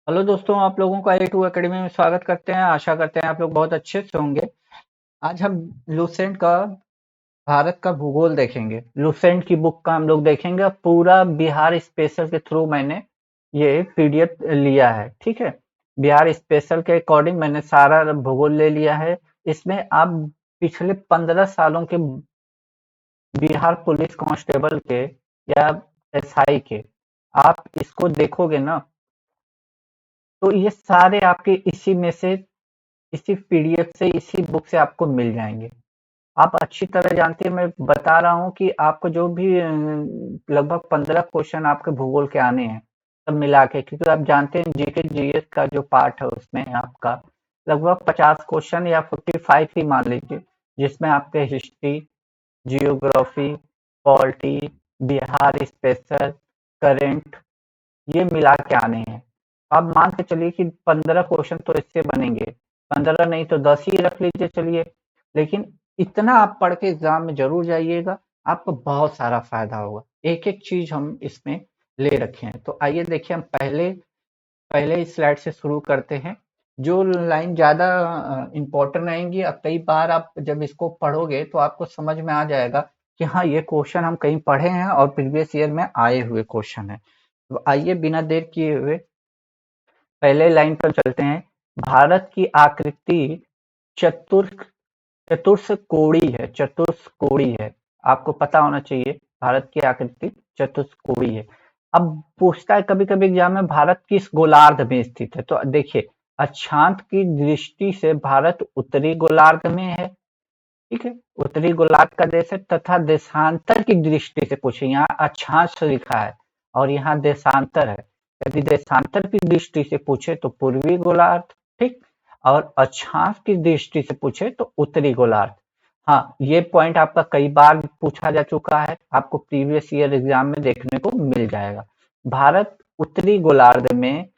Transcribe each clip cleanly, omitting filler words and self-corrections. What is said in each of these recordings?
Hello दोस्तों, आप लोगों का A2 एकेडमी में स्वागत करते हैं। आशा करते हैं आप लोग बहुत अच्छे से होंगे। आज हम लूसेंट का भारत का भूगोल देखेंगे। लूसेंट की बुक का हम लोग देखेंगे। पूरा बिहार स्पेशल के थ्रू मैंने ये पीडीएफ लिया है, ठीक है। बिहार स्पेशल के अकॉर्डिंग मैंने सारा भूगोल ले लिया है। इसमें आप पिछले 15 सालों के बिहार पुलिस कांस्टेबल के या एसआई के आप इसको देखोगे ना, तो ये सारे आपके इसी में से, इसी पीडीएफ से, इसी बुक से आपको मिल जाएंगे। आप अच्छी तरह जानते हैं, मैं बता रहा हूँ कि आपको जो भी लगभग 15 क्वेश्चन आपके भूगोल के आने हैं सब मिला के, क्योंकि आप जानते हैं जीके जीएस का जो पार्ट है उसमें आपका लगभग 50 क्वेश्चन या 45 ही मान लीजिए, जिसमें आपके history, geography, polity, Bihar special, current, ये मिला के आने हैं। आप मान के चलिए कि 15 क्वेश्चन तो इससे बनेंगे। 15 नहीं तो 10 ही रख लीजिए, चलिए। लेकिन इतना आप पढ़ के एग्जाम में जरूर जाइएगा, आपको बहुत सारा फायदा होगा। एक एक चीज हम इसमें ले रखे हैं। तो आइए देखिए, हम पहले पहले इस स्लाइड से शुरू करते हैं। जो लाइन ज्यादा इंपॉर्टेंट रहेंगी, अब कई बार आप जब इसको पढ़ोगे तो आपको समझ में आ जाएगा कि हाँ, ये क्वेश्चन हम कहीं पढ़े हैं और प्रीवियस ईयर में आए हुए क्वेश्चन है। तो आइए बिना देर किए हुए पहले लाइन पर चलते हैं। भारत की आकृति चतुर चतुष्कोणी है, चतुष्कोणी है। आपको पता होना चाहिए भारत की आकृति चतुष्कोणी है। अब पूछता है कभी कभी एग्जाम में, भारत किस गोलार्ध में स्थित है? तो देखिए, अक्षांश की दृष्टि से भारत उत्तरी गोलार्ध में है, ठीक है। उत्तरी गोलार्ध का देश है। तथा देशांतर की दृष्टि से पूछे, यहाँ अक्षांश लिखा है और यहाँ देशांतर है। यदि देशांतर की दृष्टि से पूछे तो पूर्वी गोलार्ध, ठीक। और अक्षांश की दृष्टि से पूछे तो उत्तरी गोलार्ध। हाँ, ये पॉइंट आपका कई बार पूछा जा चुका है, आपको प्रीवियस ईयर एग्जाम में देखने को मिल जाएगा। भारत उत्तरी गोलार्ध में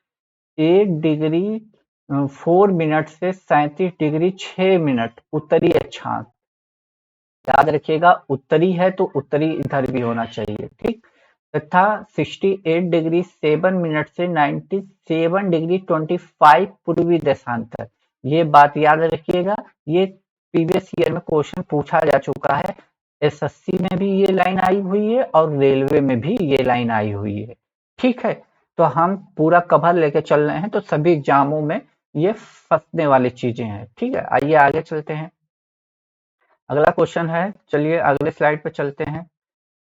1 डिग्री 4 मिनट से 37 डिग्री 6 मिनट उत्तरी अक्षांश। याद रखिएगा, उत्तरी है तो उत्तरी इधर भी होना चाहिए, ठीक। तथा 68 डिग्री 7 मिनट से 97 डिग्री 25 पूर्वी देशांतर। ये बात याद रखिएगा। ये प्रीवियस ईयर में क्वेश्चन पूछा जा चुका है। एसएससी में भी ये लाइन आई हुई है और रेलवे में भी ये लाइन आई हुई है, ठीक है। तो हम पूरा कवर लेके चल रहे हैं, तो सभी एग्जामों में ये फंसने वाली चीजें हैं, ठीक है। आइए आगे चलते हैं। अगला क्वेश्चन है, चलिए अगले स्लाइड पे चलते हैं।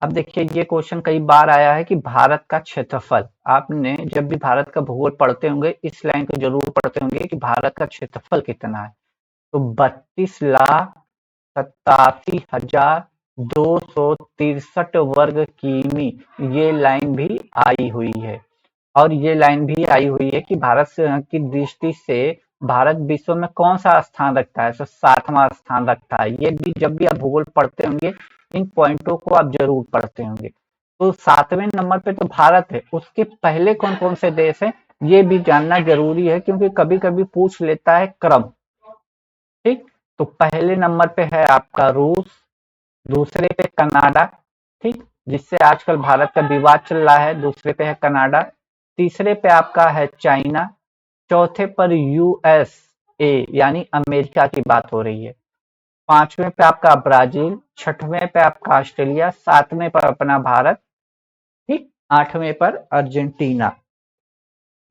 अब देखिए, ये क्वेश्चन कई बार आया है कि भारत का क्षेत्रफल। आपने जब भी भारत का भूगोल पढ़ते होंगे, इस लाइन को जरूर पढ़ते होंगे कि भारत का क्षेत्रफल कितना है। तो 32,87,263 वर्ग किमी ये लाइन भी आई हुई है। और ये लाइन भी आई हुई है कि भारत की दृष्टि से भारत विश्व में कौन सा स्थान रखता है? तो 60वां स्थान रखता है। ये भी जब भी आप भूगोल पढ़ते होंगे, इन पॉइंटों को आप जरूर पढ़ते होंगे। तो 7वें नंबर पे तो भारत है, उसके पहले कौन कौन से देश हैं ये भी जानना जरूरी है, क्योंकि कभी कभी पूछ लेता है क्रम, ठीक। तो पहले नंबर पे है आपका रूस, दूसरे पे कनाडा, ठीक, जिससे आजकल भारत का विवाद चल रहा है। दूसरे पे है कनाडा, तीसरे पे आपका है चाइना, चौथे पर यूएसए यानी अमेरिका की बात हो रही है, पांचवें पे आपका ब्राजील, छठवें पे आपका ऑस्ट्रेलिया, सातवें पर अपना भारत, ठीक, आठवें पर अर्जेंटीना।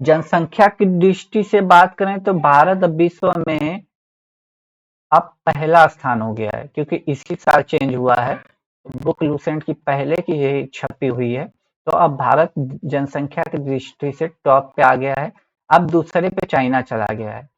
जनसंख्या की दृष्टि से बात करें तो भारत अब विश्व में अब पहला स्थान हो गया है, क्योंकि इसी साल चेंज हुआ है। बुक लूसेंट की पहले की ये छपी हुई है। तो अब भारत जनसंख्या की दृष्टि से टॉप पे आ गया है। अब दूसरे पे चाइना चला गया है।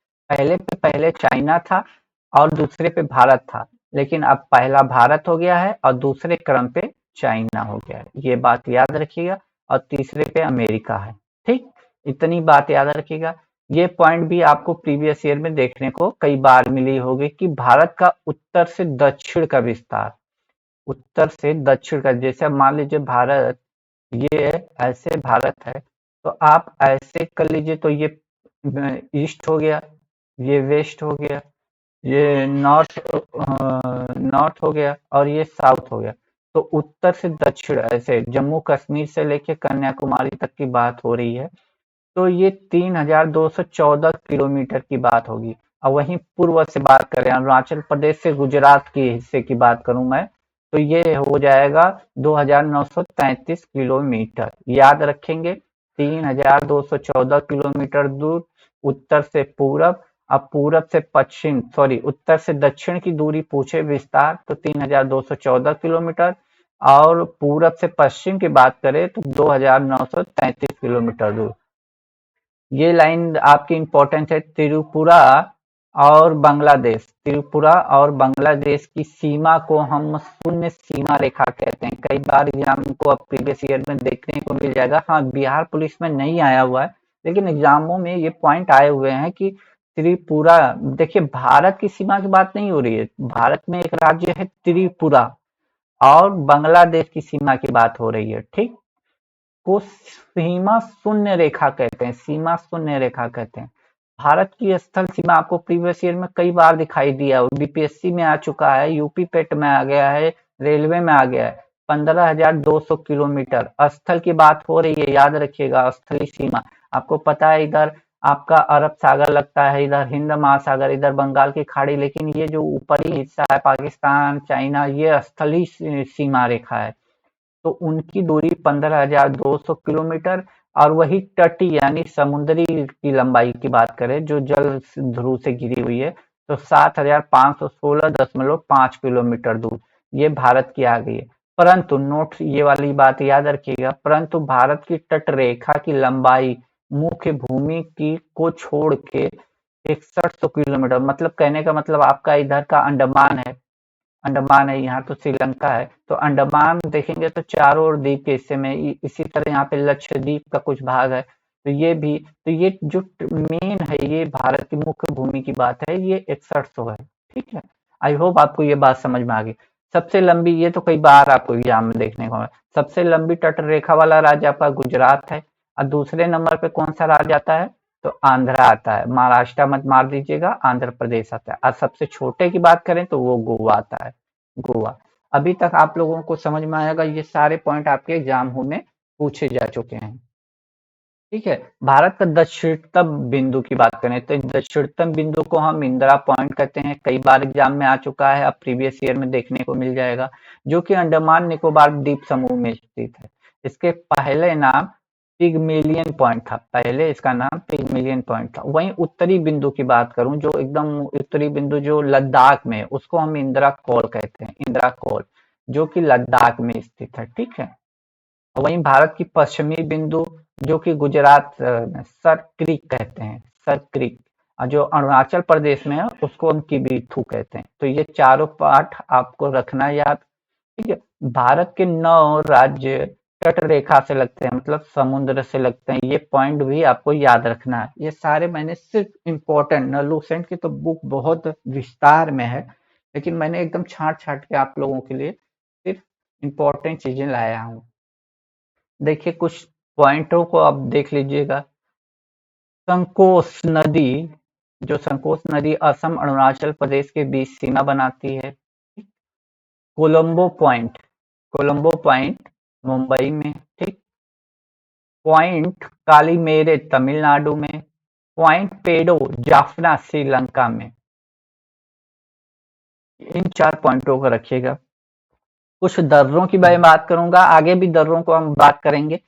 पहले चाइना था और दूसरे पे भारत था, लेकिन अब पहला भारत हो गया है और दूसरे क्रम पे चाइना हो गया है। ये बात याद रखिएगा। और तीसरे पे अमेरिका है, ठीक। इतनी बात याद रखिएगा। ये पॉइंट भी आपको प्रीवियस ईयर में देखने को कई बार मिली होगी कि भारत का उत्तर से दक्षिण का विस्तार, उत्तर से दक्षिण का, जैसे अब मान लीजिए भारत, ये ऐसे भारत है, तो आप ऐसे कर लीजिए तो ये ईस्ट हो गया, ये वेस्ट हो गया, ये नॉर्थ हो गया और ये साउथ हो गया। तो उत्तर से दक्षिण, ऐसे जम्मू कश्मीर से लेके कन्याकुमारी तक की बात हो रही है। तो ये 3,214 किलोमीटर की बात होगी। और वहीं पूर्व से बात करें, अरुणाचल प्रदेश से गुजरात के हिस्से की बात करूं मैं, तो ये हो जाएगा 2,933 किलोमीटर। याद रखेंगे, 3,214 किलोमीटर दूर उत्तर से पूरब, अब पूरब से पश्चिम, सॉरी, उत्तर से दक्षिण की दूरी पूछे विस्तार तो 3,214 किलोमीटर, और पूरब से पश्चिम की बात करें तो 2,933 किलोमीटर दूर। ये लाइन आपकी इम्पोर्टेंट है। त्रिपुरा और बांग्लादेश, त्रिपुरा और बांग्लादेश की सीमा को हम शून्य सीमा रेखा कहते हैं। कई बार एग्जाम को अब प्रीवियस ईयर में देखने को मिल जाएगा। हाँ, बिहार पुलिस में नहीं आया हुआ है, लेकिन एग्जामों में ये पॉइंट आए हुए हैं कि त्रिपुरा, देखिए भारत की सीमा की बात नहीं हो रही है, भारत में एक राज्य है त्रिपुरा, और बांग्लादेश की सीमा की बात हो रही है, ठीक। को सीमा शून्य रेखा कहते हैं, सीमा शून्य रेखा कहते हैं। भारत की स्थल सीमा आपको प्रीवियस ईयर में कई बार दिखाई दिया, बीपीएससी में आ चुका है, यूपी पेट में आ गया है, रेलवे में आ गया है। 15,200 किलोमीटर स्थल की बात हो रही है, याद रखिएगा, स्थलीय सीमा। आपको पता है इधर आपका अरब सागर लगता है, इधर हिंद महासागर, इधर बंगाल की खाड़ी, लेकिन ये जो ऊपरी हिस्सा है पाकिस्तान, चाइना, ये स्थलीय सीमा रेखा है। तो उनकी दूरी 15,200 किलोमीटर। और वही तटीय यानी समुद्री की लंबाई की बात करें जो जल ध्रुव से घिरी हुई है, तो 7,516.5 किलोमीटर दूर ये भारत की आ गई है। परंतु नोट ये वाली बात याद रखिएगा, परंतु भारत की तट रेखा की लंबाई मुख्य भूमि की को छोड़ के 6100 किलोमीटर, मतलब कहने का मतलब आपका इधर का अंडमान है, अंडमान है, यहाँ तो श्रीलंका है, तो अंडमान देखेंगे तो चारों ओर द्वीप के हिस्से में, इसी तरह यहाँ पे लक्षद्वीप का कुछ भाग है, तो ये भी, तो ये जो मेन है, ये भारत की मुख्य भूमि की बात है, ये 6100 है, ठीक है। आई होप आपको ये बात समझ में आ गई। सबसे लंबी, ये तो कई बार आपको एग्जाम में देखने को मिला, सबसे लंबी तट रेखा वाला राज्य आपका गुजरात है, और दूसरे नंबर पे कौन सा राज्य आता है, तो आंध्रा आता है। महाराष्ट्र मत मार दीजिएगा, आंध्र प्रदेश आता है। और सबसे छोटे की बात करें तो वो गोवा आता है, गोवा। अभी तक आप लोगों को समझ में आएगा, ये सारे पॉइंट आपके एग्जाम में पूछे जा चुके हैं, ठीक है। भारत का दक्षिणतम बिंदु की बात करें तो दक्षिणतम बिंदु को हम इंदिरा पॉइंट कहते हैं, कई बार एग्जाम में आ चुका है, अब प्रीवियस ईयर में देखने को मिल जाएगा, जो कि अंडमान निकोबार द्वीप समूह में स्थित है। इसके पहले नाम पिगमेलियन पॉइंट था, पहले इसका नाम पिगमेलियन पॉइंट था। वहीं उत्तरी बिंदु की बात करूं, जो एकदम उत्तरी बिंदु जो लद्दाख में है, उसको हम इंदिरा कॉल कहते हैं, इंदिरा कॉल, जो कि लद्दाख में स्थित है, ठीक है। वहीं भारत की पश्चिमी बिंदु जो कि गुजरात में सर क्रीक कहते हैं, सर क्रीक, और जो अरुणाचल प्रदेश में है उसको हम किबीथू कहते हैं। तो ये चारों पाठ आपको रखना याद, ठीक है। भारत के 9 राज्य तट रेखा से लगते हैं, मतलब समुद्र से लगते हैं, ये पॉइंट भी आपको याद रखना है। ये सारे मैंने सिर्फ इम्पोर्टेंट, लूसेंट की तो बुक बहुत विस्तार में है, लेकिन मैंने एकदम छांट छांट के आप लोगों के लिए सिर्फ इम्पोर्टेंट चीजें लाया हूँ। देखिए कुछ पॉइंटों को आप देख लीजिएगा। संकोश नदी, जो संकोश नदी असम अरुणाचल प्रदेश के बीच सीमा बनाती है। कोलंबो पॉइंट, कोलंबो पॉइंट मुंबई में, ठीक। पॉइंट कालीमेरे तमिलनाडु में, पॉइंट पेडो जाफना श्रीलंका में। इन 4 पॉइंटों को रखिएगा। कुछ दर्रों की मैं बात करूंगा, आगे भी दर्रों को हम बात करेंगे,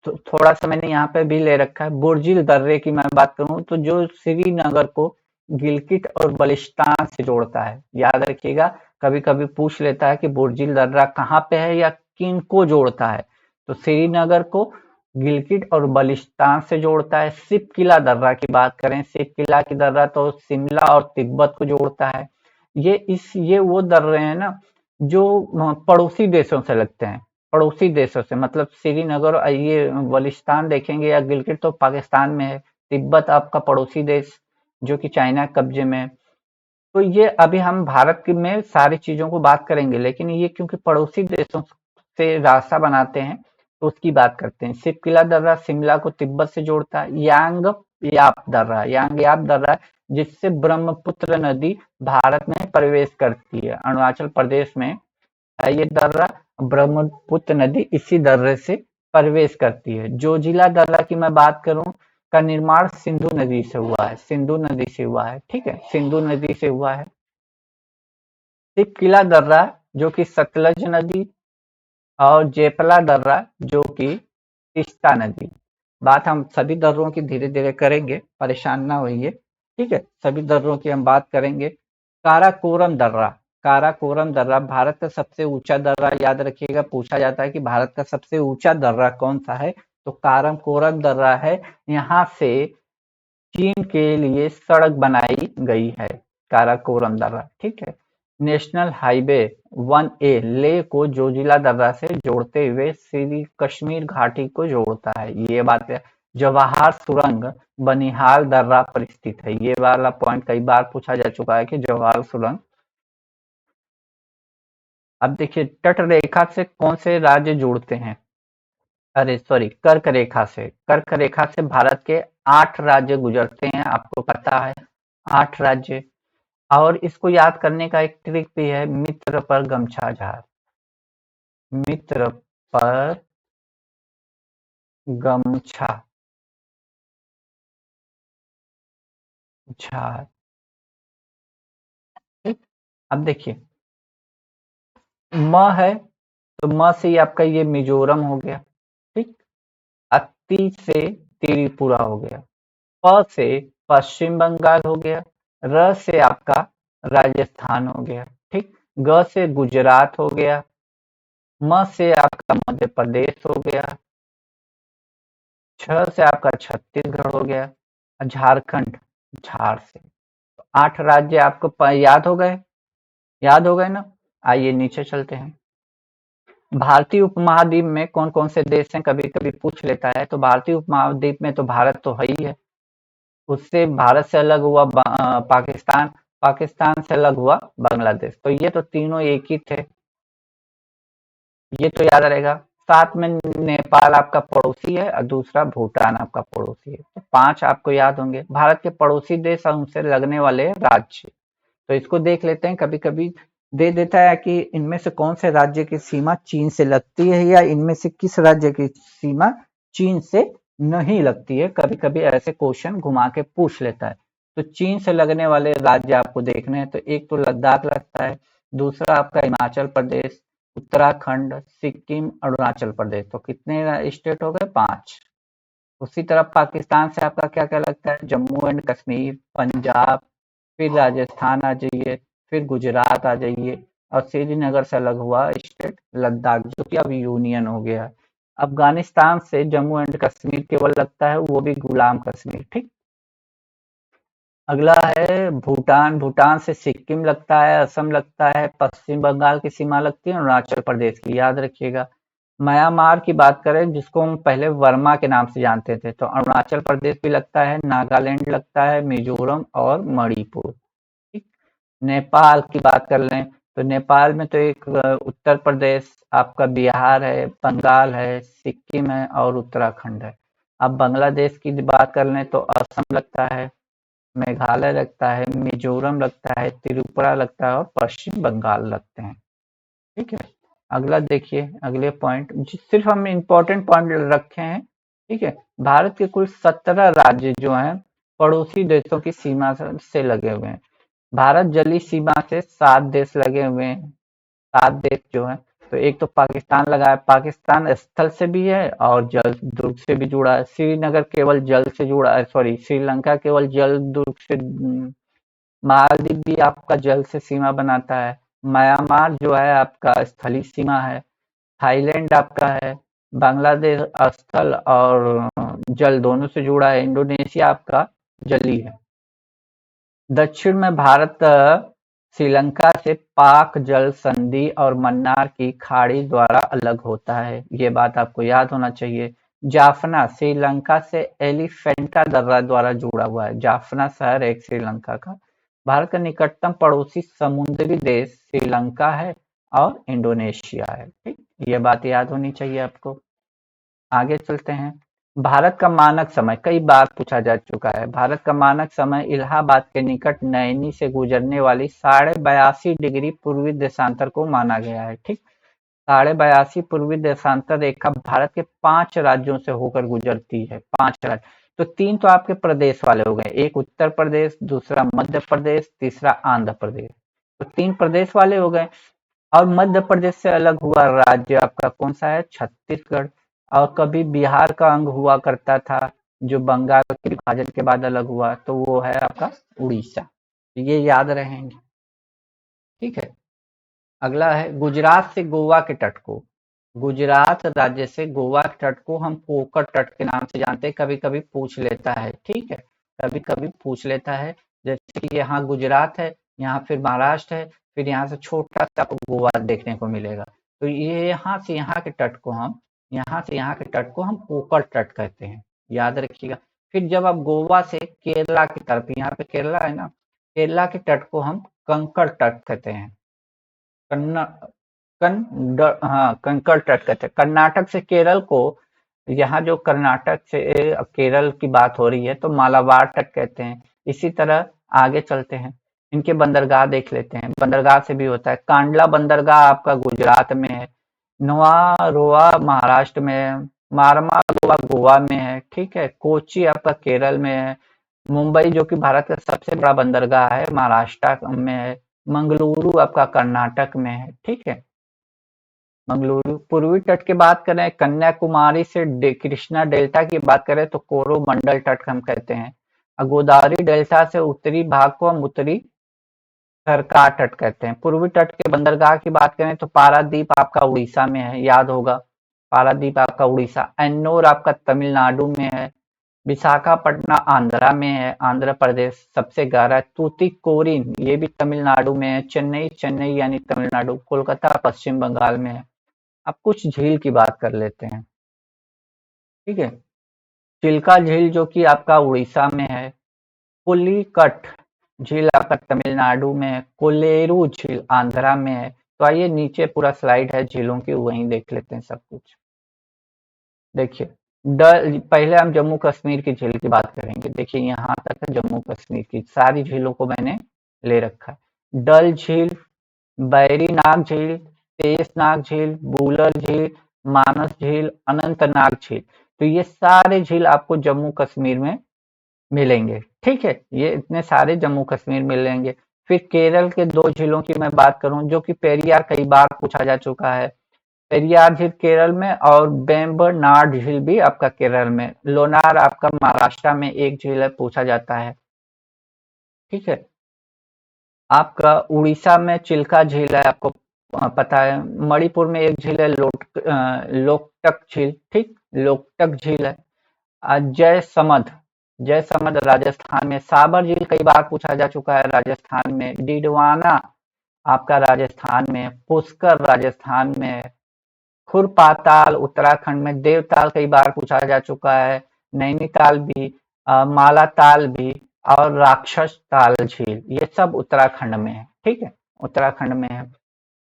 तो थोड़ा सा मैंने यहाँ पे भी ले रखा है। बुर्जिल दर्रे की मैं बात करूं तो जो श्रीनगर को गिलगिट और बलिस्तान से जोड़ता है, याद रखिएगा, कभी कभी पूछ लेता है कि बुर्जिल दर्रा कहाँ पे है या किन को जोड़ता है, तो श्रीनगर को गिलगिट और बलिस्तान से जोड़ता है। सिप किला दर्रा की बात करें, सिप किला की दर्रा तो शिमला और तिब्बत को जोड़ता है। ये वो दर्रे हैं ना जो पड़ोसी देशों से लगते हैं, पड़ोसी देशों से, मतलब श्रीनगर, ये बलिस्तान देखेंगे या गिलगिट तो पाकिस्तान में है, तिब्बत आपका पड़ोसी देश जो कि चाइना के कब्जे में है। तो ये अभी हम भारत की में सारी चीजों को बात करेंगे, लेकिन ये क्योंकि पड़ोसी देशों से रास्ता बनाते हैं तो उसकी बात करते हैं। सिपकिला दर्रा शिमला को तिब्बत से जोड़ता है। यांग याप दर्रा, यांग याप दर्रा जिससे ब्रह्मपुत्र नदी भारत में प्रवेश करती है, अरुणाचल प्रदेश में है ये दर्रा, ब्रह्मपुत्र नदी इसी दर्रे से प्रवेश करती है। जोजिला दर्रा की मैं बात करूं का निर्माण सिंधु नदी से हुआ है, सिंधु नदी से हुआ है, ठीक है, सिंधु नदी से हुआ है। फिर किला दर्रा जो कि सतलज नदी, और जेपला दर्रा जो कि तीस्ता नदी। बात हम सभी दर्रों की धीरे धीरे करेंगे, परेशान ना होइए, ठीक है, सभी दर्रों की हम बात करेंगे। काराकोरम दर्रा, काराकोरम दर्रा भारत का सबसे ऊंचा दर्रा, याद रखिएगा, पूछा जाता है कि भारत का सबसे ऊंचा दर्रा कौन सा है, तो काराकोरम दर्रा है। यहाँ से चीन के लिए सड़क बनाई गई है, काराकोरम दर्रा, ठीक है। नेशनल हाईवे 1A लेह को जोजिला दर्रा से जोड़ते हुए श्री कश्मीर घाटी को जोड़ता है, ये बात है। जवाहर सुरंग बनिहाल दर्रा पर स्थित है, ये वाला पॉइंट कई बार पूछा जा चुका है कि जवाहर सुरंग। अब देखिए, तट रेखा से कौन से राज्य जुड़ते हैं, अरे सॉरी, कर्क रेखा से, कर्क रेखा से भारत के 8 राज्य गुजरते हैं, आपको पता है, 8 राज्य। और इसको याद करने का एक ट्रिक भी है, मित्र पर गमछा झाड़, मित्र पर गमछा झाड़, ठीक। अब देखिए, म है, तो म से ही आपका ये मिजोरम हो गया, ठीक। अति से त्रिपुरा हो गया, प से पश्चिम बंगाल हो गया, र से आपका राजस्थान हो गया, ठीक। ग से गुजरात हो गया, म से आपका मध्य प्रदेश हो गया, छ से आपका छत्तीसगढ़ हो गया, और झारखंड झार से। 8 राज्य आपको याद हो गए, याद हो गए ना। आइए नीचे चलते हैं। भारतीय उपमहाद्वीप में कौन कौन से देश हैं, कभी कभी पूछ लेता है, तो भारतीय उपमहाद्वीप में तो भारत तो है ही है। उससे भारत से अलग हुआ पाकिस्तान, पाकिस्तान से अलग हुआ बांग्लादेश, तो ये तो तीनों एक ही थे, ये तो याद रहेगा। साथ में नेपाल आपका पड़ोसी है और दूसरा भूटान आपका पड़ोसी है, तो 5 आपको याद होंगे। भारत के पड़ोसी देश और उनसे लगने वाले राज्य, तो इसको देख लेते हैं। कभी कभी दे देता है कि इनमें से कौन से राज्य की सीमा चीन से लगती है, या इनमें से किस राज्य की सीमा चीन से नहीं लगती है, कभी कभी ऐसे क्वेश्चन घुमा के पूछ लेता है। तो चीन से लगने वाले राज्य आपको देखने हैं, तो एक तो लद्दाख लगता है, दूसरा आपका हिमाचल प्रदेश, उत्तराखंड, सिक्किम, अरुणाचल प्रदेश, तो कितने स्टेट हो गए, 5। उसी तरह पाकिस्तान से आपका क्या क्या लगता है, जम्मू एंड कश्मीर, पंजाब, फिर राजस्थान आ जाइए, फिर गुजरात आ जाइए, और श्रीनगर से अलग हुआ स्टेट लद्दाख, जो कि अब यूनियन हो गया है। अफगानिस्तान से जम्मू एंड कश्मीर केवल लगता है, वो भी गुलाम कश्मीर, ठीक। अगला है भूटान, भूटान से सिक्किम लगता है, असम लगता है, पश्चिम बंगाल की सीमा लगती है, अरुणाचल प्रदेश की, याद रखिएगा। म्यांमार की बात करें, जिसको हम पहले वर्मा के नाम से जानते थे, तो अरुणाचल प्रदेश भी लगता है, नागालैंड लगता है, मिजोरम और मणिपुर, ठीक। नेपाल की बात कर लें, तो नेपाल में तो एक उत्तर प्रदेश, आपका बिहार है, बंगाल है, सिक्किम है और उत्तराखंड है। अब बांग्लादेश की बात कर लें, तो असम लगता है, मेघालय लगता है, मिजोरम लगता है, त्रिपुरा लगता है और पश्चिम बंगाल लगते हैं, ठीक है। अगला देखिए, अगले पॉइंट, सिर्फ हम इम्पोर्टेंट पॉइंट रखे हैं, ठीक है। भारत के कुल 17 राज्य जो हैं पड़ोसी देशों की सीमा से लगे हुए हैं। भारत जलीय सीमा से 7 देश लगे हुए हैं, 7 देश जो हैं, तो एक तो पाकिस्तान लगा है, पाकिस्तान स्थल से भी है और जल दुर्ग से भी जुड़ा है। श्रीनगर केवल जल से जुड़ा है, सॉरी, श्रीलंका केवल जल दुर्ग से, मालदीव भी आपका जल से सीमा बनाता है। म्यांमार जो है आपका स्थलीय सीमा है। थाईलैंड आपका है। बांग्लादेश स्थल और जल दोनों से जुड़ा है। इंडोनेशिया आपका जलीय है। दक्षिण में भारत श्रीलंका से पाक जल संधि और मन्नार की खाड़ी द्वारा अलग होता है, ये बात आपको याद होना चाहिए। जाफना श्रीलंका से एलिफेंटा दर्रा द्वारा जुड़ा हुआ है, जाफना शहर एक श्रीलंका का। भारत का निकटतम पड़ोसी समुद्री देश श्रीलंका है और इंडोनेशिया है, ठीक। ये बात याद होनी चाहिए आपको। आगे चलते हैं। भारत का मानक समय कई बार पूछा जा चुका है। भारत का मानक समय इलाहाबाद के निकट नैनी से गुजरने वाली 82.5 डिग्री पूर्वी देशांतर को माना गया है, ठीक। 82.5 पूर्वी देशांतर रेखा भारत के 5 राज्यों से होकर गुजरती है, 5 राज्य। तो 3 तो आपके प्रदेश वाले हो गए, एक उत्तर प्रदेश, दूसरा मध्य प्रदेश, तीसरा आंध्र प्रदेश। तो 3 प्रदेश वाले हो गए। और मध्य प्रदेश से अलग हुआ राज्य आपका कौन सा है? छत्तीसगढ़। और कभी बिहार का अंग हुआ करता था, जो बंगाल के विभाजन के बाद अलग हुआ, तो वो है आपका उड़ीसा। ये याद रहेंगे, ठीक है। अगला है गुजरात से गोवा के तट को। गुजरात राज्य से गोवा के तट को हम कोकर तट के नाम से जानते हैं, कभी कभी पूछ लेता है, ठीक है, कभी कभी पूछ लेता है। जैसे कि यहाँ गुजरात है, यहाँ फिर महाराष्ट्र है, फिर यहाँ से छोटा सा आपको गोवा देखने को मिलेगा। तो ये यहाँ से यहाँ के तट को हम, यहाँ से यहाँ के तट को हम कोकर तट कहते हैं, याद रखिएगा। फिर जब आप गोवा से केरला की तरफ, यहाँ पे केरला है ना, केरला के तट को हम कंकड़ तट कहते हैं। कन्ना हाँ, कंकड़ तट कहते हैं। कर्नाटक से केरल को, यहाँ जो कर्नाटक से केरल की बात हो रही है, तो मालाबार तट कहते हैं। इसी तरह आगे चलते हैं, इनके बंदरगाह देख लेते हैं। बंदरगाह से भी होता है, कांडला बंदरगाह आपका गुजरात में है, नवारोवा महाराष्ट्र में है, मारमागोवा गोवा में है, ठीक है, कोची आपका केरल में है, मुंबई जो कि भारत का सबसे बड़ा बंदरगाह है महाराष्ट्र में है, मंगलुरु आपका कर्नाटक में है, ठीक है। मंगलुरु पूर्वी तट की बात करें, कन्याकुमारी से कृष्णा डेल्टा की बात करें तो कोरोमंडल तट हम कहते हैं। गोदावरी डेल्टा से उत्तरी भाग को हम उत्तरी सरकार तट कहते हैं। पूर्वी तट के बंदरगाह की बात करें तो पारादीप आपका उड़ीसा में है, याद होगा, पारादीप आपका उड़ीसा। एन्नोर आपका तमिलनाडु में है। विशाखापट्टनम आंध्रा में है, आंध्र प्रदेश सबसे गहरा है। तूतीकोरिन ये भी तमिलनाडु में है। चेन्नई, चेन्नई यानी तमिलनाडु। कोलकाता पश्चिम बंगाल में है। अब कुछ झील की बात कर लेते हैं, ठीक है। चिल्का झील जो कि आपका उड़ीसा में है। पुलिकट झील आपका तमिलनाडु में है। कोलेरू झील आंध्रा में है। तो आइए नीचे पूरा स्लाइड है झीलों की, वहीं देख लेते हैं सब कुछ। देखिए, डल पहले हम जम्मू कश्मीर की झील की बात करेंगे। देखिए यहाँ तक है जम्मू कश्मीर की, सारी झीलों को मैंने ले रखा है। डल झील, बैरीनाग झील, शेषनाग झील, बूलर झील, मानस झील, अनंतनाग झील। तो ये सारे झील आपको जम्मू कश्मीर में मिलेंगे, ठीक है। ये इतने सारे जम्मू कश्मीर मिलेंगे। फिर केरल के 2 झीलों की मैं बात करूं, जो कि पेरियार कई बार पूछा जा चुका है। पेरियार झील केरल में और वेम्बनाड झील भी आपका केरल में। लोनार आपका महाराष्ट्र में एक झील है, पूछा जाता है, ठीक है। आपका उड़ीसा में चिल्का झील है, आपको पता है। मणिपुर में एक झील है लोकटक झील, ठीक, लोकटक झील है। जयसमंद, जयसमंद राजस्थान में। साबर झील कई बार पूछा जा चुका है, राजस्थान में। डिडवाना आपका राजस्थान में। पुष्कर राजस्थान में। खुरपाताल उत्तराखंड में। देवताल कई बार पूछा जा चुका है। नैनीताल भी, मालाताल भी, और राक्षस ताल झील, ये सब उत्तराखंड में है, ठीक है, उत्तराखंड में है।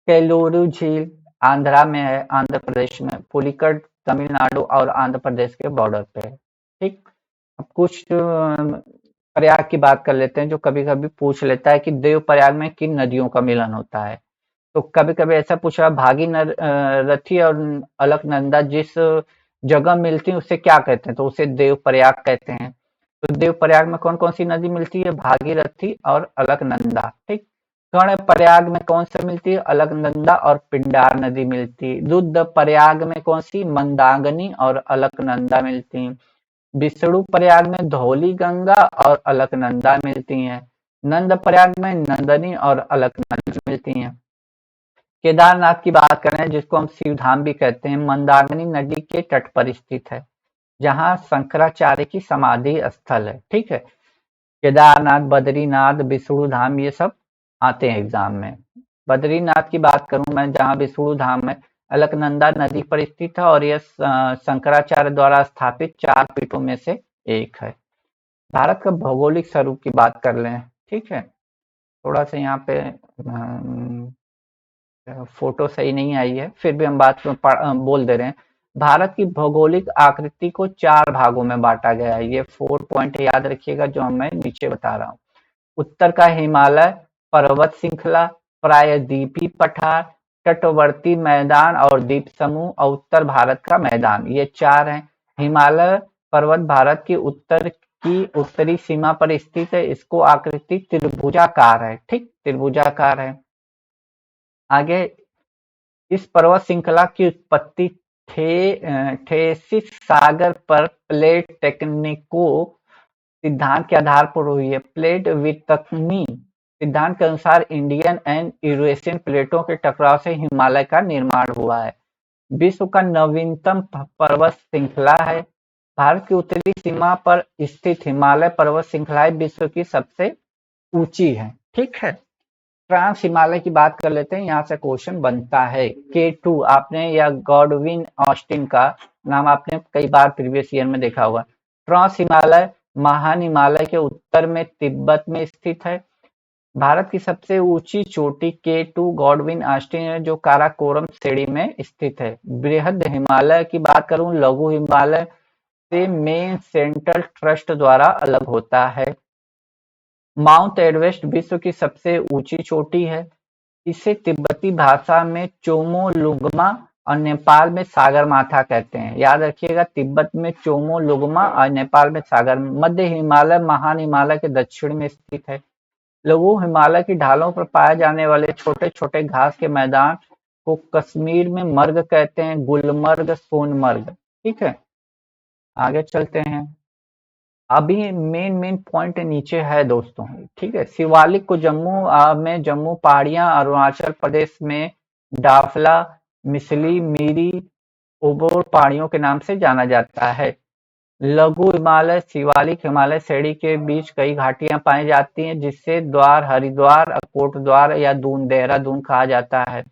केलूरू झील आंध्रा में है, आंध्र प्रदेश में। पुलिकट तमिलनाडु और आंध्र प्रदेश के बॉर्डर पे है, ठीक। अब कुछ प्रयाग की बात कर लेते हैं, जो कभी कभी पूछ लेता है कि देव प्रयाग में किन नदियों का मिलन होता है। तो कभी कभी ऐसा पूछा, रथी और अलकनंदा जिस जगह मिलती है उसे क्या कहते हैं, तो उसे देव प्रयाग कहते हैं। तो देव प्रयाग में कौन कौन सी नदी मिलती है? भागीरथी और अलकनंदा, ठीक। कर्ण प्रयाग में कौन सी मिलती है? अलकनंदा और पिंडार नदी मिलती है। रुद्र प्रयाग में कौन सी? मंदाकिनी और अलकनंदा मिलती है। विष्णु प्रयाग में धौली गंगा और अलकनंदा मिलती हैं। नंद प्रयाग में नंदनी और अलकनंदा मिलती हैं। केदारनाथ की बात करें, जिसको हम शिवधाम भी कहते हैं, मंदाकिनी नदी के तट पर स्थित है, जहाँ शंकराचार्य की समाधि स्थल है, ठीक है। केदारनाथ, बद्रीनाथ, विष्णु धाम ये सब आते हैं एग्जाम में। बद्रीनाथ की बात करूं मैं, जहाँ विष्णु धाम है, अलकनंदा नदी पर स्थित है, और यह शंकराचार्य द्वारा स्थापित 4 पीठों में से एक है। भारत का भौगोलिक स्वरूप की बात कर लें, ठीक है। थोड़ा सा यहाँ पे फोटो सही नहीं आई है, फिर भी हम बोल दे रहे हैं। भारत की भौगोलिक आकृति को 4 भागों में बांटा गया है। ये 4 पॉइंट याद रखिएगा जो मैं नीचे बता रहा हूँ। उत्तर का हिमालय पर्वत श्रृंखला, प्रायद्वीपीय पठार, तटवर्ती मैदान और द्वीप समूह, और उत्तर भारत का मैदान, ये 4 हैं। हिमालय पर्वत भारत की उत्तरी सीमा पर स्थित है। इसको आकृति त्रिभुजाकार है, ठीक, त्रिभुजाकार है। आगे, इस पर्वत श्रृंखला की उत्पत्ति थेसिस सागर पर प्लेट टेक्टोनिको सिद्धांत के आधार पर हुई है। प्लेट वितरणी सिद्धांत के अनुसार इंडियन एंड यूरेशियन प्लेटों के टकराव से हिमालय का निर्माण हुआ है। विश्व का नवीनतम पर्वत श्रृंखला है। भारत की उत्तरी सीमा पर स्थित हिमालय पर्वत श्रृंखलाएं विश्व की सबसे ऊंची है, ठीक है। ट्रांस हिमालय की बात कर लेते हैं, यहाँ से क्वेश्चन बनता है। K2 आपने या गॉडविन ऑस्टिन का नाम आपने कई बार प्रीवियस ईयर में देखा होगा। ट्रांस हिमालय महान हिमालय के उत्तर में तिब्बत में स्थित है। भारत की सबसे ऊंची चोटी K2 गॉडविन ऑस्टिन है, जो काराकोरम श्रेणी में स्थित है। बृहद हिमालय की बात करूं, लघु हिमालय से मेन सेंट्रल ट्रस्ट द्वारा अलग होता है। माउंट एवरेस्ट विश्व की सबसे ऊंची चोटी है। इसे तिब्बती भाषा में चोमोलुंगमा और नेपाल में सागरमाथा कहते हैं। याद रखिएगा, तिब्बत में चोमोलुंगमा और नेपाल में सागर। मध्य हिमालय महान हिमालय के दक्षिण में स्थित है। लघु हिमालय की ढालों पर पाए जाने वाले छोटे छोटे घास के मैदान को कश्मीर में मर्ग कहते हैं, गुलमर्ग, सोनमर्ग, ठीक है। आगे चलते हैं। अभी मेन पॉइंट नीचे है दोस्तों, ठीक है। शिवालिक को में जम्मू पहाड़ियां, अरुणाचल प्रदेश में डाफला, मिसली, मीरी, ओबोर पहाड़ियों के नाम से जाना जाता है। लघु हिमालय शिवालिक हिमालय श्रेणी के बीच कई घाटियां पाई जाती हैं, जिससे द्वार, हरिद्वार, कोटद्वार या देहरादून कहा जाता है।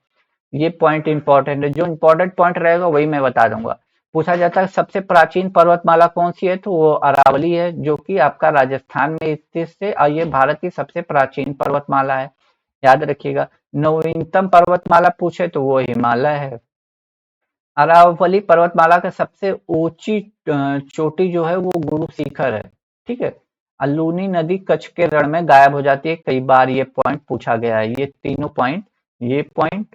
ये पॉइंट इंपॉर्टेंट है। जो इंपॉर्टेंट पॉइंट रहेगा वही मैं बता दूंगा। पूछा जाता है सबसे प्राचीन पर्वतमाला कौन सी है, तो वो अरावली है, जो कि आपका राजस्थान में स्थित है और ये भारत की सबसे प्राचीन पर्वतमाला है। याद रखिएगा। नवीनतम पर्वतमाला पूछे तो वो हिमालय है। अरावली पर्वतमाला का सबसे ऊंची चोटी जो है वो गुरु शिखर है, ठीक है। लूनी नदी कच्छ के रण में गायब हो जाती है। कई बार ये पॉइंट पूछा गया है। ये तीनों पॉइंट, ये पॉइंट,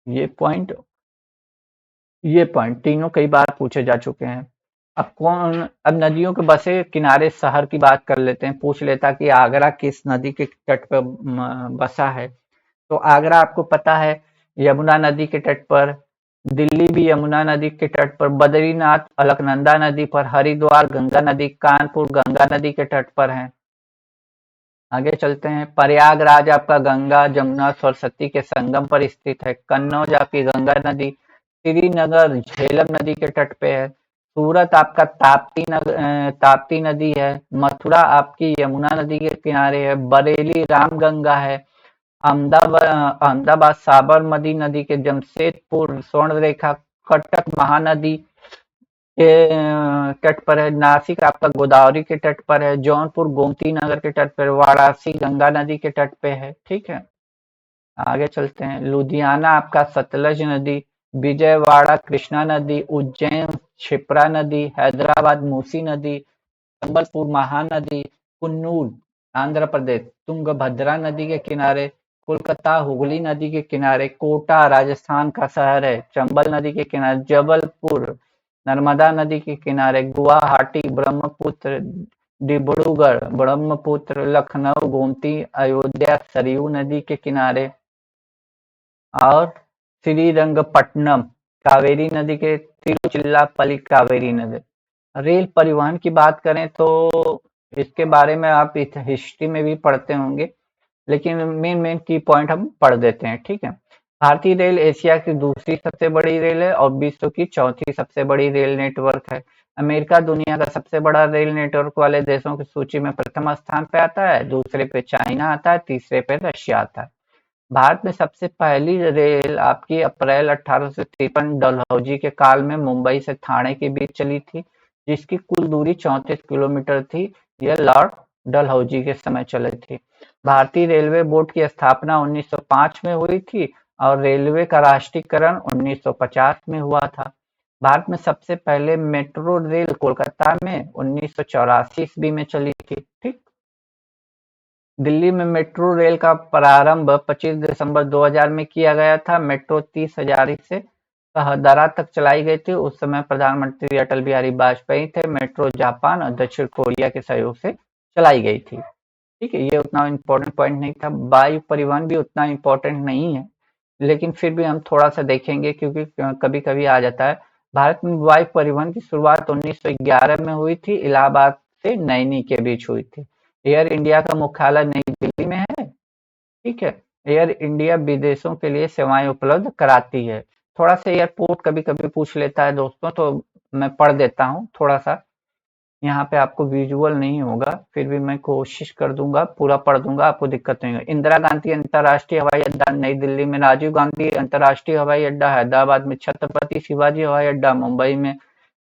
ये पॉइंट, ये पॉइंट तीनों कई बार पूछे जा चुके हैं। अब नदियों के बसे किनारे शहर की बात कर लेते हैं। पूछ लेता कि आगरा किस नदी के तट पर बसा है, तो आगरा आपको पता है यमुना नदी के तट पर। दिल्ली भी यमुना नदी के तट पर। बद्रीनाथ अलकनंदा नदी पर। हरिद्वार गंगा नदी, कानपुर गंगा नदी के तट पर है। आगे चलते हैं। प्रयागराज आपका गंगा, जमुना, सरस्वती के संगम पर स्थित है। कन्नौज आपकी गंगा नदी, श्रीनगर झेलम नदी के तट पे है। सूरत आपका ताप्ती नदी है। मथुरा आपकी यमुना नदी के किनारे है। बरेली रामगंगा है। अहमदाबाद साबरमती नदी के। जमशेदपुर स्वर्ण रेखा कटक महानदी के तट पर है। नासिक आपका गोदावरी के तट पर है। जौनपुर गोमती नगर के तट पर। वाराणसी गंगा नदी के तट पे है, ठीक है। आगे चलते हैं। लुधियाना आपका सतलज नदी। विजयवाड़ा कृष्णा नदी। उज्जैन क्षिप्रा नदी। हैदराबाद मूसी नदी। संबलपुर महानदी। कुन्नूर आंध्र प्रदेश तुंगभद्रा नदी के किनारे। कोलकाता हुगली नदी के किनारे। कोटा राजस्थान का शहर है, चंबल नदी के किनारे। जबलपुर नर्मदा नदी के किनारे। गुवाहाटी ब्रह्मपुत्र। डिब्रूगढ़ ब्रह्मपुत्र। लखनऊ गोमती। अयोध्या सरयू नदी के किनारे। और श्रीरंगपट्टनम कावेरी नदी के। तिरुचिरापल्ली कावेरी नदी। रेल परिवहन की बात करें तो इसके बारे में आप हिस्ट्री में भी पढ़ते होंगे, लेकिन मेन की पॉइंट हम पढ़ देते हैं, ठीक है। भारतीय रेल एशिया की दूसरी सबसे बड़ी रेल है और विश्व की चौथी सबसे बड़ी रेल नेटवर्क है। अमेरिका दुनिया का सबसे बड़ा रेल नेटवर्क वाले देशों की सूची में प्रथम स्थान पे आता है। दूसरे पे चाइना आता है। तीसरे पे रशिया आता है। भारत में सबसे पहली रेल आपकी अप्रैल 1853 डलहौजी के काल में मुंबई से ठाणे के बीच चली थी, जिसकी कुल दूरी 34 किलोमीटर थी। यह लॉर्ड डलहौजी के समय चली थी। भारतीय रेलवे बोर्ड की स्थापना 1905 में हुई थी और रेलवे का राष्ट्रीयकरण 1950 में हुआ था। भारत में सबसे पहले मेट्रो रेल कोलकाता में 1984 ईस्वी में चली थी, ठीक। दिल्ली में मेट्रो रेल का प्रारंभ 25 दिसंबर 2000 में किया गया था। मेट्रो 30,000 से सहदरा तक चलाई गई थी। उस समय प्रधानमंत्री अटल बिहारी वाजपेयी थे। मेट्रो जापान और दक्षिण कोरिया के सहयोग से चलाई गई थी। ठीक है, ये उतना इम्पोर्टेंट पॉइंट नहीं था। वायु परिवहन भी उतना इम्पोर्टेंट नहीं है, लेकिन फिर भी हम थोड़ा सा देखेंगे क्योंकि कभी कभी आ जाता है। भारत में वायु परिवहन की शुरुआत 1911 में हुई थी, इलाहाबाद से नैनी के बीच हुई थी। एयर इंडिया का मुख्यालय नई दिल्ली में है। ठीक है, एयर इंडिया विदेशों के लिए सेवाएं उपलब्ध कराती है। थोड़ा सा एयरपोर्ट कभी कभी पूछ लेता है दोस्तों, तो मैं पढ़ देता हूँ थोड़ा सा। यहाँ पे आपको विजुअल नहीं होगा, फिर भी मैं कोशिश कर दूंगा, पूरा पढ़ दूंगा, आपको दिक्कत नहीं होगी। इंदिरा गांधी अंतर्राष्ट्रीय हवाई अड्डा नई दिल्ली में, राजीव गांधी अंतर्राष्ट्रीय हवाई अड्डा हैदराबाद में, छत्रपति शिवाजी हवाई अड्डा मुंबई में,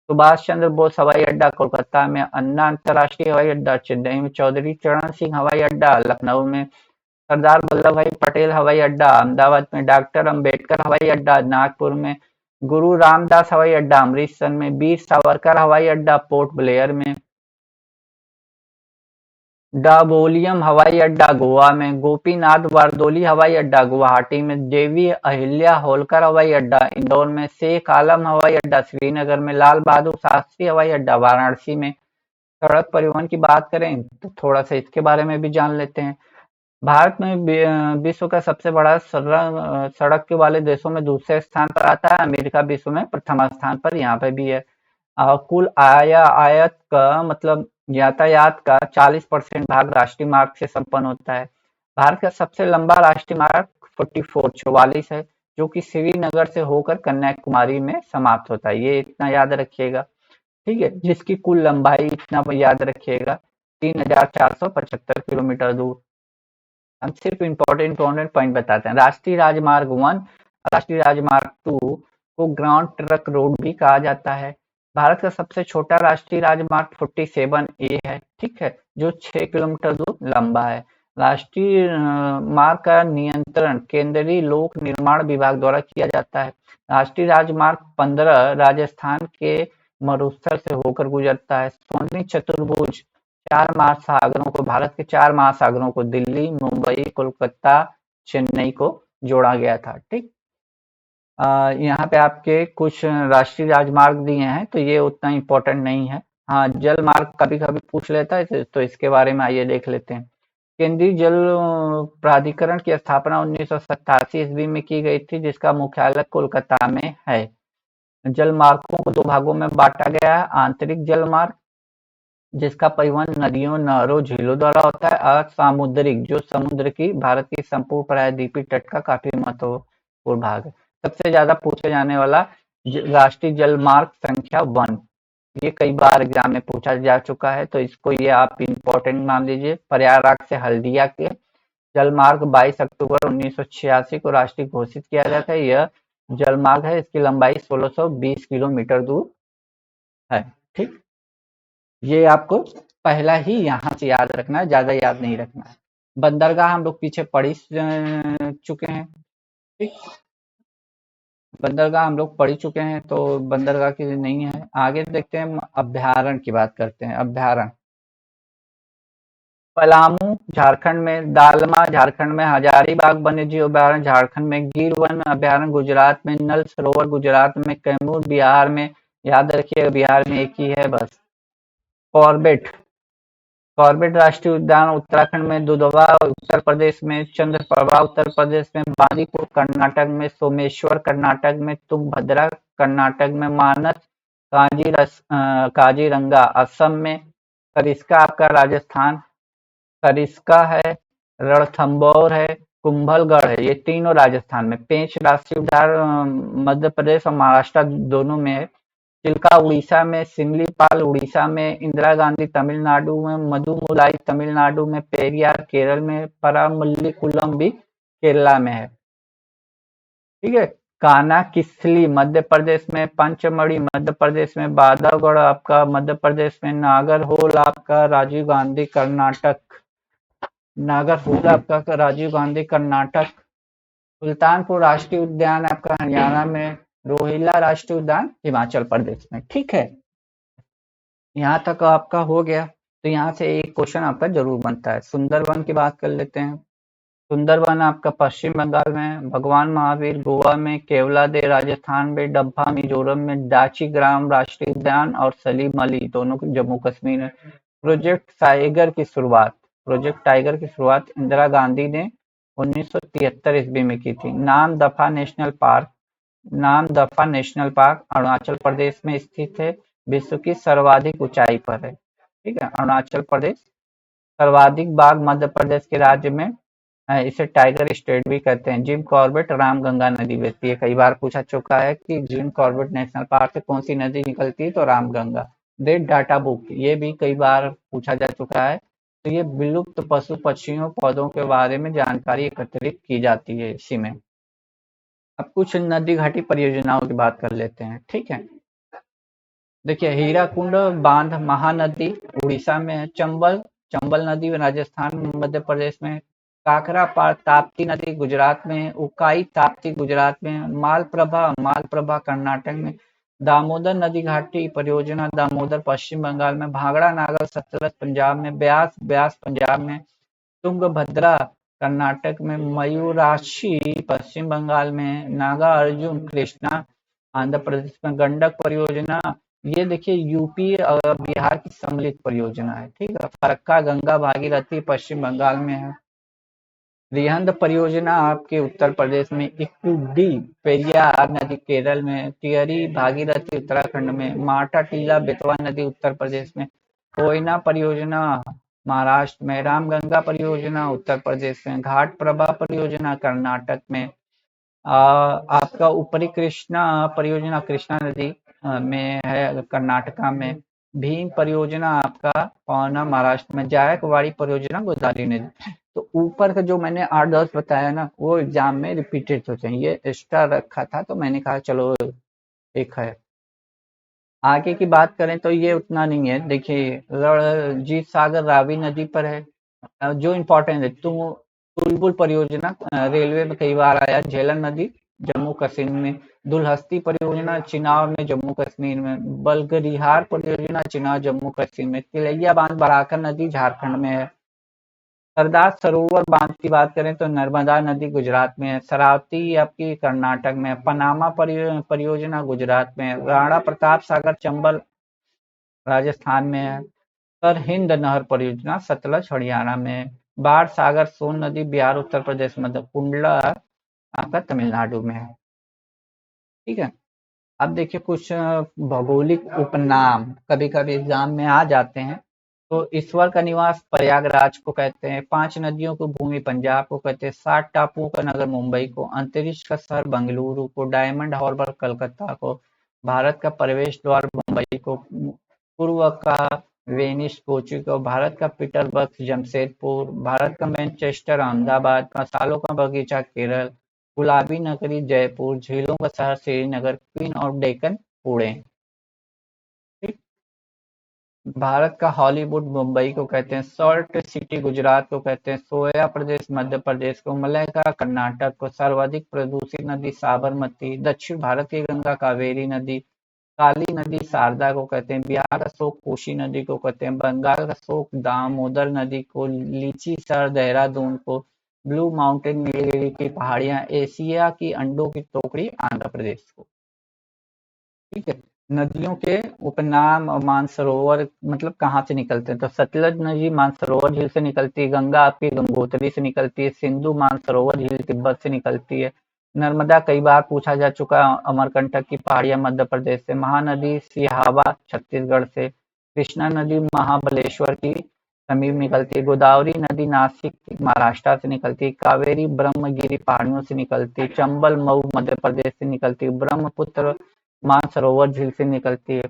सुभाष चंद्र बोस हवाई अड्डा कोलकाता में, अन्ना अंतर्राष्ट्रीय हवाई अड्डा चेन्नई में, चौधरी चरण सिंह हवाई अड्डा लखनऊ में, सरदार वल्लभ भाई पटेल हवाई अड्डा अहमदाबाद में, डॉक्टर अंबेडकर हवाई अड्डा नागपुर में, गुरु रामदास हवाई अड्डा अमृतसर में, वीर सावरकर हवाई अड्डा पोर्ट ब्लेयर में, डाबोलियम हवाई अड्डा गोवा में, गोपीनाथ बारदोली हवाई अड्डा गुवाहाटी में, देवी अहिल्या होलकर हवाई अड्डा इंदौर में, शेख आलम हवाई अड्डा श्रीनगर में, लाल बहादुर शास्त्री हवाई अड्डा वाराणसी में। सड़क परिवहन की बात करें तो थोड़ा सा इसके बारे में भी जान लेते हैं। भारत में विश्व का सबसे बड़ा सड़क के वाले देशों में दूसरे स्थान पर आता है। अमेरिका विश्व में प्रथम स्थान पर यहाँ पे भी है। कुल आयात का मतलब यातायात का 40% भाग राष्ट्रीय मार्ग से संपन्न होता है। भारत का सबसे लंबा राष्ट्रीय मार्ग 44 है, जो कि श्रीनगर से होकर कन्याकुमारी में समाप्त होता है। ये इतना याद रखिएगा। ठीक है, जिसकी कुल लंबाई इतना याद रखिएगा, 3475 किलोमीटर दूर। हम सिर्फ इम्पोर्टेंट इम्पोर्टेंट पॉइंट बताते हैं। राष्ट्रीय राजमार्ग 1, राष्ट्रीय राजमार्ग 2 को ग्राउंड ट्रक रोड भी कहा जाता है। भारत का सबसे छोटा राष्ट्रीय राजमार्ग 47A है, ठीक है, जो 6 किलोमीटर दूर लंबा है। राष्ट्रीय मार्ग का नियंत्रण केंद्रीय लोक निर्माण विभाग द्वारा किया जाता है। राष्ट्रीय राजमार्ग 15 राजस्थान के मरुस्थल से होकर गुजरता है। सोनी चतुर्भुज 4 महासागरों को, भारत के 4 महासागरों को, दिल्ली, मुंबई, कोलकाता, चेन्नई को जोड़ा गया था। ठीक। यहाँ पे आपके कुछ राष्ट्रीय राजमार्ग दिए हैं, तो ये उतना इम्पोर्टेंट नहीं है। हाँ, जल मार्ग कभी कभी पूछ लेता है, तो इसके बारे में आइए देख लेते हैं। केंद्रीय जल प्राधिकरण की स्थापना 1987 ईस्वी में की गई थी, जिसका मुख्यालय कोलकाता में है। जल मार्गों को दो भागों में बांटा गया है। आंतरिक जल मार्ग, जिसका परिवहन नदियों, नहरों, झीलों द्वारा होता है, और सामुद्रिक, जो समुद्र की भारत की संपूर्ण प्रायद्वीपीय तट का काफी महत्वपूर्ण भाग है। सबसे ज्यादा पूछे जाने वाला राष्ट्रीय जल मार्ग संख्या 1, ये कई बार एग्जाम में पूछा जा चुका है, तो इसको ये आप इम्पोर्टेंट मान लीजिए। प्रयागराज से हल्दिया के जल मार्ग 22 अक्टूबर 1986 को राष्ट्रीय घोषित किया गया था। यह जल मार्ग है, इसकी लंबाई 1620 किलोमीटर दूर है। ठीक, ये आपको पहला ही यहाँ से याद रखना है, ज्यादा याद नहीं रखना है। बंदरगाह हम लोग पीछे पढ़ ही चुके हैं। ठीक, बंदरगाह हम लोग पढ़ ही चुके हैं, तो बंदरगाह की नहीं है। आगे देखते हैं, अभ्यारण्य की बात करते हैं। अभ्यारण्य पलामू झारखंड में, दालमा झारखंड में, हजारीबाग वन्यजीव अभ्यारण्य झारखंड में, गिर वन अभ्यारण्य गुजरात में, नल सरोवर गुजरात में, कैमूर बिहार में। याद रखिए बिहार में एक ही है बस। कॉर्बेट, कॉर्बेट राष्ट्रीय उद्यान उत्तराखंड में, दुधवा उत्तर प्रदेश में, चंद्रप्रभा उत्तर प्रदेश में, बांदीपुर कर्नाटक में, सोमेश्वर कर्नाटक में, तुंगभद्रा कर्नाटक में, मानस काजीरंगा असम में, सरिस्का आपका राजस्थान, सरिस्का है, रणथंभौर है, कुंभलगढ़ है, ये तीनों राजस्थान में। पेंच राष्ट्रीय उद्यान मध्य प्रदेश और महाराष्ट्र दोनों में है। चिल्का उड़ीसा में, सिमलीपाल उड़ीसा में, इंदिरा गांधी तमिलनाडु में, मधुमलाई तमिलनाडु में, पेरियार केरल में, परामल्लीकुलम भी केरला में है। ठीक है, कान्हा किसली मध्य प्रदेश में, पंचमढ़ी मध्य प्रदेश में, बांधवगढ़ आपका मध्य प्रदेश में, नागरहोल आपका राजीव गांधी कर्नाटक, नागरहोल आपका राजीव गांधी कर्नाटक, सुल्तानपुर राष्ट्रीय उद्यान आपका हरियाणा में, रोहिला राष्ट्रीय उद्यान हिमाचल प्रदेश में। ठीक है, यहाँ तक आपका हो गया। तो यहाँ से एक क्वेश्चन आपका जरूर बनता है। सुंदरवन की बात कर लेते हैं। सुंदरबन आपका पश्चिम बंगाल में, भगवान महावीर गोवा में, केवलादेव राजस्थान में, डब्बा मिजोरम में, डाची ग्राम राष्ट्रीय उद्यान और सलीम अली दोनों जम्मू कश्मीर में। प्रोजेक्ट टाइगर की शुरुआत इंदिरा गांधी ने 1973 ईस्वी में की थी। नाम दफा नेशनल पार्क अरुणाचल प्रदेश में स्थित है। विश्व की सर्वाधिक ऊंचाई पर है। ठीक है, अरुणाचल प्रदेश। सर्वाधिक बाघ मध्य प्रदेश के राज्य में इसे टाइगर स्टेट भी कहते हैं। जिम कॉर्बेट रामगंगा नदी बहती है। कई बार पूछा चुका है कि जिम कॉर्बेट नेशनल पार्क से कौन सी नदी निकलती है, तो रामगंगा। रेड डाटा बुक, ये भी कई बार पूछा जा चुका है। तो ये विलुप्त पशु पक्षियों पौधों के बारे में जानकारी एकत्रित की जाती है इसी में। अब कुछ नदी घाटी परियोजनाओं की बात कर लेते हैं। ठीक है, देखिए हीराकुंड बांध महानदी उड़ीसा में है। चंबल चंबल नदी राजस्थान मध्य प्रदेश में। काकरा ताप्ती नदी गुजरात में। उकाई ताप्ती गुजरात में। मालप्रभा कर्नाटक में। दामोदर नदी घाटी परियोजना दामोदर पश्चिम बंगाल में। भांगड़ा नागर सतलज पंजाब में। ब्यास ब्यास पंजाब में। तुंगभद्रा कर्नाटक में। मयूराक्षी पश्चिम बंगाल में। नागा अर्जुन कृष्णा आंध्र प्रदेश में। गंडक परियोजना, ये देखिए यूपी और बिहार की सम्मिलित परियोजना है। ठीक है, फरक्का गंगा भागीरथी पश्चिम बंगाल में है। रिहंद परियोजना आपके उत्तर प्रदेश में। इकुड्डी पेरियार नदी केरल में। टिहरी भागीरथी उत्तराखंड में। माटा टीला बेतवा नदी उत्तर प्रदेश में। कोयना परियोजना महाराष्ट्र में। रामगंगा परियोजना उत्तर प्रदेश में। घाट प्रभा परियोजना कर्नाटक में। आपका ऊपरी कृष्णा परियोजना कृष्णा नदी में है कर्नाटका में। भीम परियोजना आपका पौना महाराष्ट्र में। जायकवाड़ी परियोजना गोदावरी नदी। तो ऊपर का जो मैंने 8-10 बताया ना, वो एग्जाम में रिपीटेड होते हैं। ये एक्स्ट्रा रखा था तो मैंने कहा चलो एक है। आगे की बात करें तो ये उतना नहीं है। देखिए रणजीत सागर रावी नदी पर है। जो इम्पोर्टेंट है तुलबुल परियोजना रेलवे में कई बार आया। झेलम नदी जम्मू कश्मीर में। दुलहस्ती परियोजना चिनाव में जम्मू कश्मीर में। बलगरिहार परियोजना चिनाव जम्मू कश्मीर में। तिलैया बांध बराकर नदी झारखंड में है। सरदार सरोवर बांध की बात करें तो नर्मदा नदी गुजरात में है। शरावती आपकी कर्नाटक में है। पनामा परियोजना गुजरात में है। राणा प्रताप सागर चंबल राजस्थान में है। सरहिंद नहर परियोजना सतलज हरियाणा में है। बाढ़ सागर सोन नदी बिहार उत्तर प्रदेश मध्य कुंडला आपका तमिलनाडु में है। ठीक है, अब देखिए कुछ भौगोलिक उपनाम कभी कभी एग्जाम में आ जाते हैं। तो ईश्वर का निवास प्रयागराज को कहते हैं। 5 नदियों की भूमि पंजाब को कहते हैं। 7 टापुओं का नगर मुंबई को। अंतरिक्ष का शहर बंगलुरु को। डायमंड हार्बर कलकत्ता को। भारत का प्रवेश द्वार मुंबई को। पूर्व का वेनिस कोची को। भारत का पीटरबर्ग जमशेदपुर। भारत का मैनचेस्टर अहमदाबाद। मसालों का बगीचा केरल। गुलाबी नगरी जयपुर। झीलों का शहर श्रीनगर। Queen of Deccan Pune. ठीक? भारत का हॉलीवुड मुंबई को कहते हैं। सॉल्ट सिटी गुजरात को कहते हैं। सोया प्रदेश मध्य प्रदेश को। मलैका कर्नाटक को। सर्वाधिक प्रदूषित नदी साबरमती। दक्षिण भारत की गंगा कावेरी नदी। काली नदी शारदा को कहते हैं। बिहार का शोक कोसी नदी को कहते हैं। बंगाल का शोक दामोदर नदी को। लीची सर देहरादून को। ब्लू माउंटेन नीलगिरी की पहाड़ियां। एशिया की अंडों की टोकरी आंध्र प्रदेश को। ठीक है, नदियों के उपनाम और मानसरोवर मतलब कहाँ से निकलते हैं, तो सतलज नदी मानसरोवर झील से निकलती है। गंगा आपकी गंगोत्री से निकलती है। सिंधु मानसरोवर झील तिब्बत से निकलती है। नर्मदा कई बार पूछा जा चुका है, अमरकंटक की पहाड़ियां मध्य प्रदेश से। महानदी सिहावा छत्तीसगढ़ से। कृष्णा नदी महाबलेश्वर की समीप निकलती है। गोदावरी नदी नासिक महाराष्ट्र से निकलती है। कावेरी ब्रह्मगिरी पहाड़ियों से निकलती है। चंबल मऊ मध्य प्रदेश से निकलती है। ब्रह्मपुत्र मानसरोवर झील से निकलती है।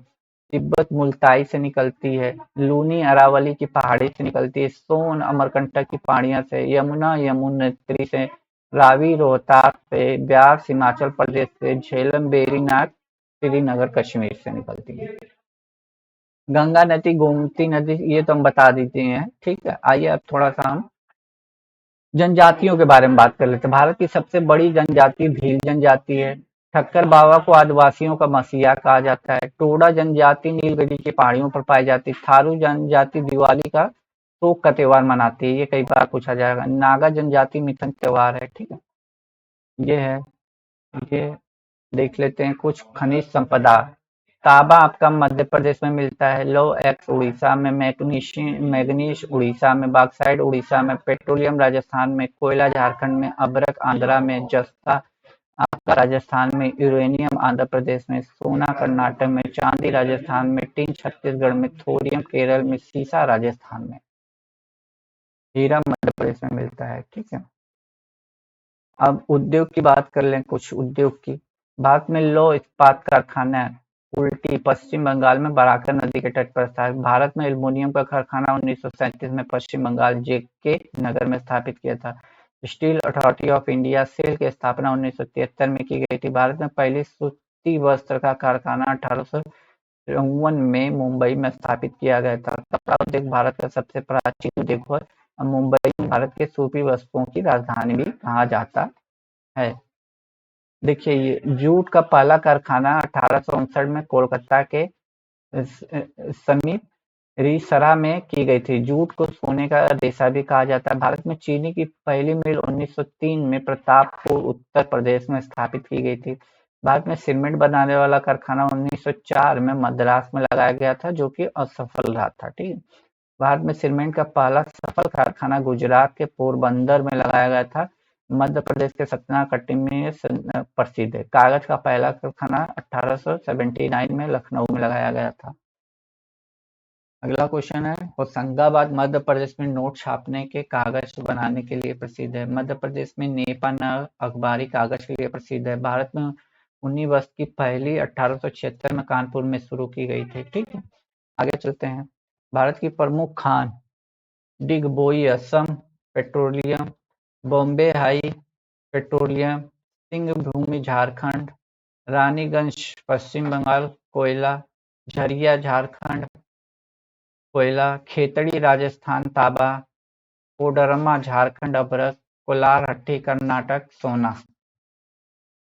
तिब्बत मुल्ताई से निकलती है। लूनी अरावली की पहाड़ी से निकलती है। सोन अमरकंटक की पहाड़ियां से। यमुना यमुनोत्री से। रावी रोहतास से। ब्यास हिमाचल प्रदेश से। झेलम वेरीनाग श्रीनगर कश्मीर से निकलती है। गंगा नदी गोमती नदी ये तो हम बता देते हैं। ठीक है, आइए अब थोड़ा सा हम जनजातियों के बारे में बात कर लेते हैं। भारत की सबसे बड़ी जनजाति भील जनजाति है। ठक्कर बाबा को आदिवासियों का मसीहा कहा जाता है। टोडा जनजाति नीलगिरी की पहाड़ियों पर पाई जाती है। थारू जनजाति दिवाली का शोक का त्योहार मनाती है, ये कई बार पूछा जाएगा। नागा जनजाति मिथुन त्योहार है, ठीक है। ये है, ये देख लेते हैं कुछ खनिज संपदा। तांबा आपका मध्य प्रदेश में मिलता है, लौह एक्स उड़ीसा में, मैग्नीज उड़ीसा में, बॉक्साइट उड़ीसा में, पेट्रोलियम राजस्थान में, कोयला झारखंड में, अभ्रक आंध्रा में, जस्ता आपका राजस्थान में, यूरेनियम आंध्र प्रदेश में, सोना कर्नाटक में, चांदी राजस्थान में, टिन छत्तीसगढ़ में, थोरियम केरल में, सीसा राजस्थान में, हीरा मध्य प्रदेश में मिलता है, ठीक है। अब उद्योग की बात कर लें, कुछ उद्योग की। भारत में लौह इस्पात कारखाना उल्टी पश्चिम बंगाल में बराकर नदी के तट पर स्थापित। भारत में एल्युमिनियम का कारखाना 1937 में पश्चिम बंगाल जेके नगर में स्थापित किया था। Steel authority of India SAIL की स्थापना 1973 में की गई थी। भारत में पहली सूती वस्त्र का कारखाना 1853 में मुंबई में स्थापित किया गया था। कपड़ा उद्योग भारत का सबसे प्राचीन उद्योग है। मुंबई को भारत के सूफी वस्त्रों की राजधानी भी कहा जाता है। देखिए, ये जूट का पहला कारखाना 1859 में कोलकाता के समीप रिसरा में की गई थी। जूट को सोने का रेशा भी कहा जाता है। भारत में चीनी की पहली मिल 1903 में प्रतापपुर उत्तर प्रदेश में स्थापित की गई थी। भारत में सीमेंट बनाने वाला कारखाना 1904 में मद्रास में लगाया गया था, जो कि असफल रहा था, ठीक है। भारत में सीमेंट का पहला सफल कारखाना गुजरात के पोरबंदर में लगाया गया था। मध्य प्रदेश के सतना कट्टी में प्रसिद्ध है। कागज का पहला कारखाना 1879 में लखनऊ में लगाया गया था। अगला क्वेश्चन है, होशंगाबाद मध्य प्रदेश में नोट छापने के कागज बनाने के लिए प्रसिद्ध है। मध्य प्रदेश में नेपा नग अखबारी कागज के लिए प्रसिद्ध है। भारत में ऊनी वस्त्र की पहली 1876 में कानपुर में शुरू की गई थी, ठीक है। आगे चलते हैं। भारत की प्रमुख खान Digboi Assam petroleum, Bombay high petroleum, Singhbhumi Jharkhand, Raniganj Paschim Bengal कोयला, झरिया झारखंड कोयला, खेतड़ी राजस्थान तांबा, कोडरमा झारखंड अभ्रक, कोलारहट्टी कर्नाटक सोना,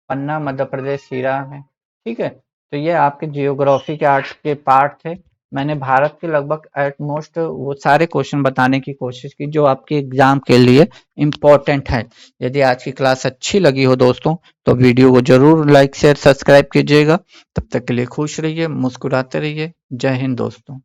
पन्ना मध्य प्रदेश हीरा है, ठीक है। तो ये आपके जियोग्राफी के आर्ट्स के पार्ट थे। मैंने भारत के लगभग एटमोस्ट वो सारे क्वेश्चन बताने की कोशिश की जो आपके एग्जाम के लिए इम्पोर्टेंट है। यदि आज की क्लास अच्छी लगी हो दोस्तों, तो वीडियो को जरूर लाइक शेयर सब्सक्राइब कीजिएगा। तब तक के लिए खुश रहिए, मुस्कुराते रहिए। जय हिंद दोस्तों।